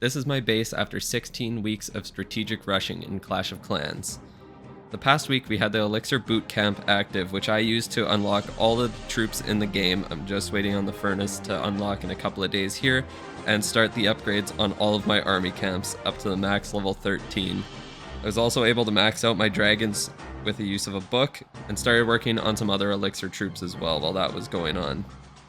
This is my base after 16 weeks of strategic rushing in Clash of Clans. The past week we had the Elixir Boot Camp active, which I used to unlock all the troops in the game. I'm just waiting on the furnace to unlock in a couple of days here, and start the upgrades on all of my army camps up to the max level 13. I was also able to max out my dragons with the use of a book, and started working on some other Elixir troops as well while that was going on.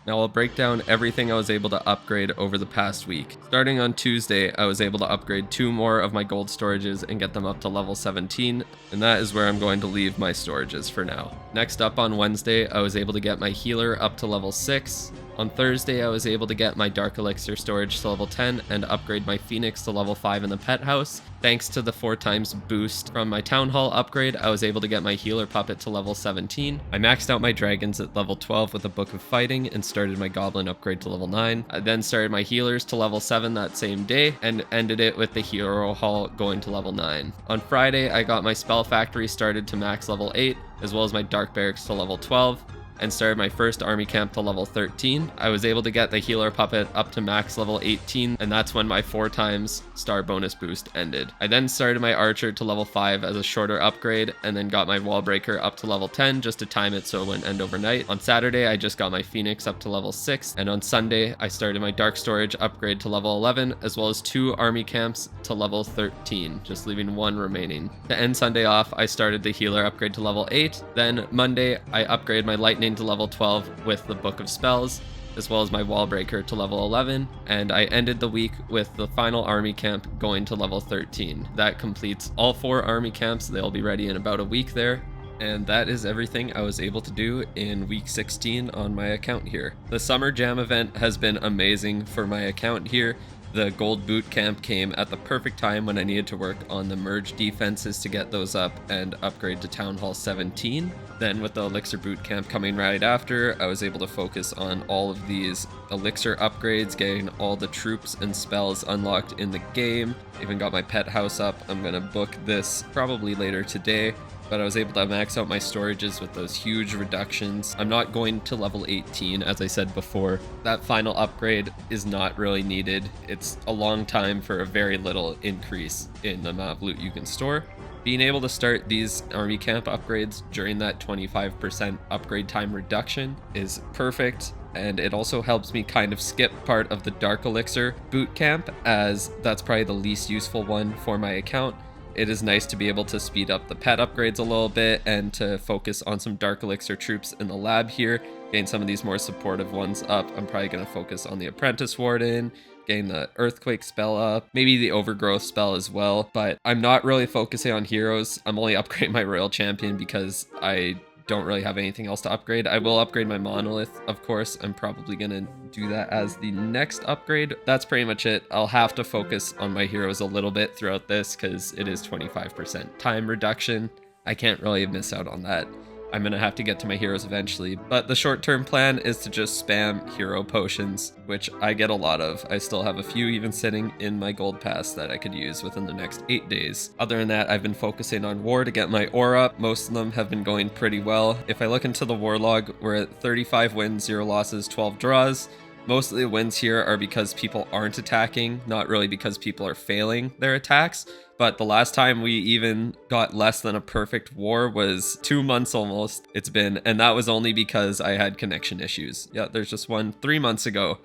Now I'll break down everything I was able to upgrade over the past week. Starting on Tuesday, I was able to upgrade 2 more of my gold storages and get them up to level 17, and that is where I'm going to leave my storages for now. Next up on Wednesday, I was able to get my healer up to level 6. On Thursday, I was able to get my Dark Elixir storage to level 10 and upgrade my Phoenix to level 5 in the pet house. Thanks to the 4x boost from my Town Hall upgrade, I was able to get my healer puppet to level 17. I maxed out my dragons at level 12 with the Book of Fighting and started my goblin upgrade to level 9. I then started my healers to level 7 that same day and ended it with the hero hall going to level 9. On Friday, I got my spell factory started to max level 8, as well as my dark barracks to level 12. And started my first army camp to level 13. I was able to get the healer puppet up to max level 18, and that's when my 4x star bonus boost ended. I then started my archer to level 5 as a shorter upgrade, and then got my wall breaker up to level 10 just to time it so it wouldn't end overnight. On Saturday, I just got my phoenix up to level 6, and on Sunday, I started my dark storage upgrade to level 11, as well as 2 army camps to level 13, just leaving 1 remaining. To end Sunday off, I started the healer upgrade to level 8. Then Monday, I upgraded my lightning to level 12 with the Book of Spells, as well as my wall breaker to level 11, and I ended the week with the final army camp going to level 13. That completes all 4 army camps. They'll be ready in about a week there. And that is everything I was able to do in week 16 on my account here. The Summer Jam event has been amazing for my account here. The gold boot camp came at the perfect time when I needed to work on the merge defenses to get those up and upgrade to Town Hall 17. Then with the Elixir boot camp coming right after, I was able to focus on all of these Elixir upgrades, getting all the troops and spells unlocked in the game. Even got my pet house up. I'm gonna book this probably later today. But I was able to max out my storages with those huge reductions. I'm not going to level 18, as I said before. That final upgrade is not really needed. It's a long time for a very little increase in the amount of loot you can store. Being able to start these army camp upgrades during that 25% upgrade time reduction is perfect. And it also helps me kind of skip part of the Dark Elixir boot camp, as that's probably the least useful one for my account. It is nice to be able to speed up the pet upgrades a little bit and to focus on some Dark Elixir troops in the lab here, getting some of these more supportive ones up. I'm probably going to focus on the Apprentice Warden, getting the Earthquake spell up, maybe the Overgrowth spell as well, but I'm not really focusing on heroes. I'm only upgrading my Royal Champion because I don't really have anything else to upgrade. I will upgrade my Monolith, of course. I'm probably gonna do that as the next upgrade. That's pretty much it. I'll have to focus on my heroes a little bit throughout this because it is 25% time reduction. I can't really miss out on that. I'm gonna have to get to my heroes eventually, but the short-term plan is to just spam hero potions, which I get a lot of. I still have a few even sitting in my gold pass that I could use within the next 8 days. Other than that, I've been focusing on war to get my ore up. Most of them have been going pretty well. If I look into the war log, we're at 35 wins, 0 losses, 12 draws. Most of the wins here are because people aren't attacking, not really because people are failing their attacks. But the last time we even got less than a perfect war was 2 months almost it's been, and that was only because I had connection issues. Yeah, there's just one 3 months ago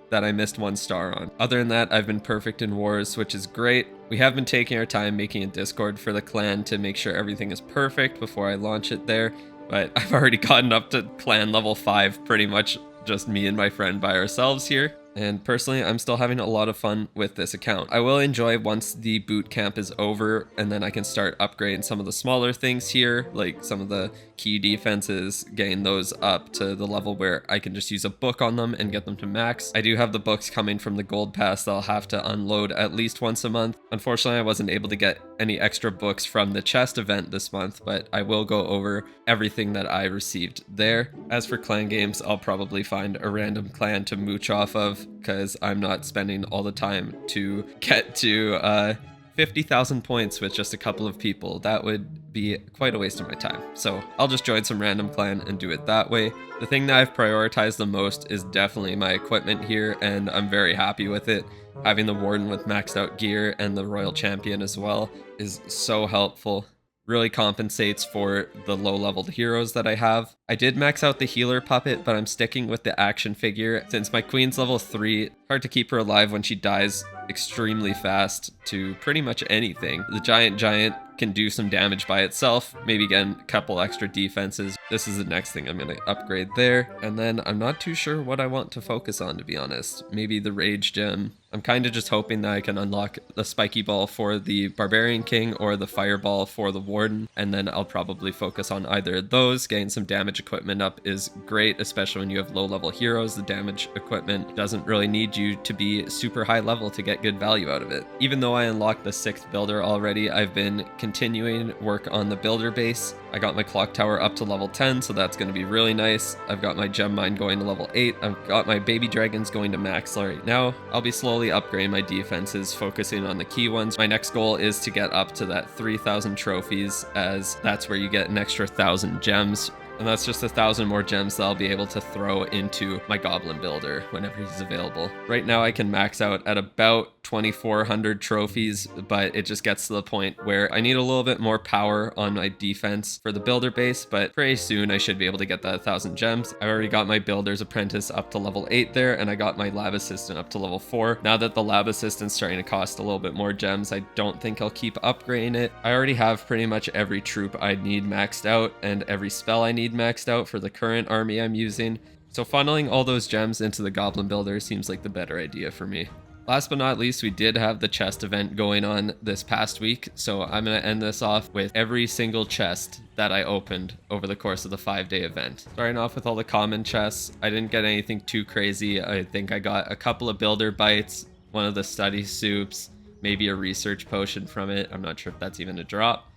that I missed 1 star on. Other than that, I've been perfect in wars, which is great. We have been taking our time making a Discord for the clan to make sure everything is perfect before I launch it there. But I've already gotten up to clan level 5, pretty much just me and my friend by ourselves here. And personally, I'm still having a lot of fun with this account. I will enjoy once the boot camp is over, and then I can start upgrading some of the smaller things here, like some of the key defenses, getting those up to the level where I can just use a book on them and get them to max. I do have the books coming from the gold pass that I'll have to unload at least once a month. Unfortunately, I wasn't able to get any extra books from the chest event this month, but I will go over everything that I received there. As for clan games, I'll probably find a random clan to mooch off of, because I'm not spending all the time to get to 50,000 points with just a couple of people. That would be quite a waste of my time. So I'll just join some random clan and do it that way. The thing that I've prioritized the most is definitely my equipment here, and I'm very happy with it. Having the Warden with maxed out gear and the Royal Champion as well is so helpful. Really compensates for the low-leveled heroes that I have. I did max out the healer puppet, but I'm sticking with the action figure. Since my queen's level 3, hard to keep her alive when she dies extremely fast to pretty much anything. The giant can do some damage by itself, maybe get a couple extra defenses. This is the next thing I'm going to upgrade there. And then I'm not too sure what I want to focus on, to be honest. Maybe the Rage Gem. I'm kind of just hoping that I can unlock the Spiky Ball for the Barbarian King or the Fireball for the Warden, and then I'll probably focus on either of those. Getting some damage equipment up is great, especially when you have low-level heroes. The damage equipment doesn't really need you to be super high level to get good value out of it. Even though I unlocked the 6th builder already, I've been continuing work on the builder base. I got my clock tower up to level 10, so that's going to be really nice. I've got my gem mine going to level 8. I've got my baby dragons going to max right now. I'll be slowly upgrading my defenses, focusing on the key ones. My next goal is to get up to that 3,000 trophies, as that's where you get an extra 1,000 gems. And that's just 1,000 more gems that I'll be able to throw into my Goblin Builder whenever he's available. Right now I can max out at about 2,400 trophies, but it just gets to the point where I need a little bit more power on my defense for the builder base, but pretty soon I should be able to get that 1,000 gems. I already got my Builder's Apprentice up to level 8 there, and I got my Lab Assistant up to level 4. Now that the Lab Assistant's starting to cost a little bit more gems, I don't think I'll keep upgrading it. I already have pretty much every troop I need maxed out, and every spell I need maxed out for the current army I'm using. So funneling all those gems into the Goblin Builder seems like the better idea for me. Last but not least, we did have the chest event going on this past week, so I'm going to end this off with every single chest that I opened over the course of the 5-day event. Starting off with all the common chests, I didn't get anything too crazy. I think I got a couple of builder bites, one of the study soups, maybe a research potion from it. I'm not sure if that's even a drop.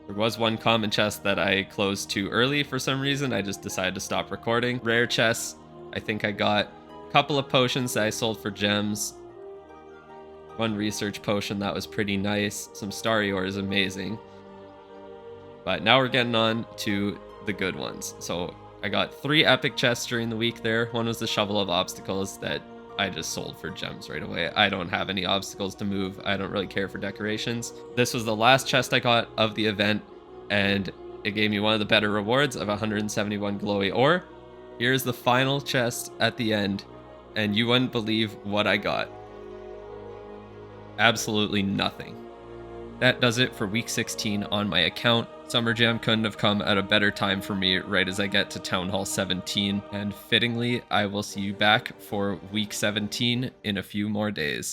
There was one common chest that I closed too early for some reason. I just decided to stop recording. Rare chests, I think I got a couple of potions that I sold for gems. One research potion that was pretty nice. Some Starry Ore is amazing. But now we're getting on to the good ones. So I got 3 epic chests during the week there. One was the Shovel of Obstacles that I just sold for gems right away. I don't have any obstacles to move. I don't really care for decorations. This was the last chest I got of the event, and it gave me one of the better rewards of 171 glowy ore. Here's the final chest at the end, and you wouldn't believe what I got. Absolutely nothing. That does it for week 16 on my account. Summer Jam couldn't have come at a better time for me right as I get to Town Hall 17, and fittingly, I will see you back for week 17 in a few more days.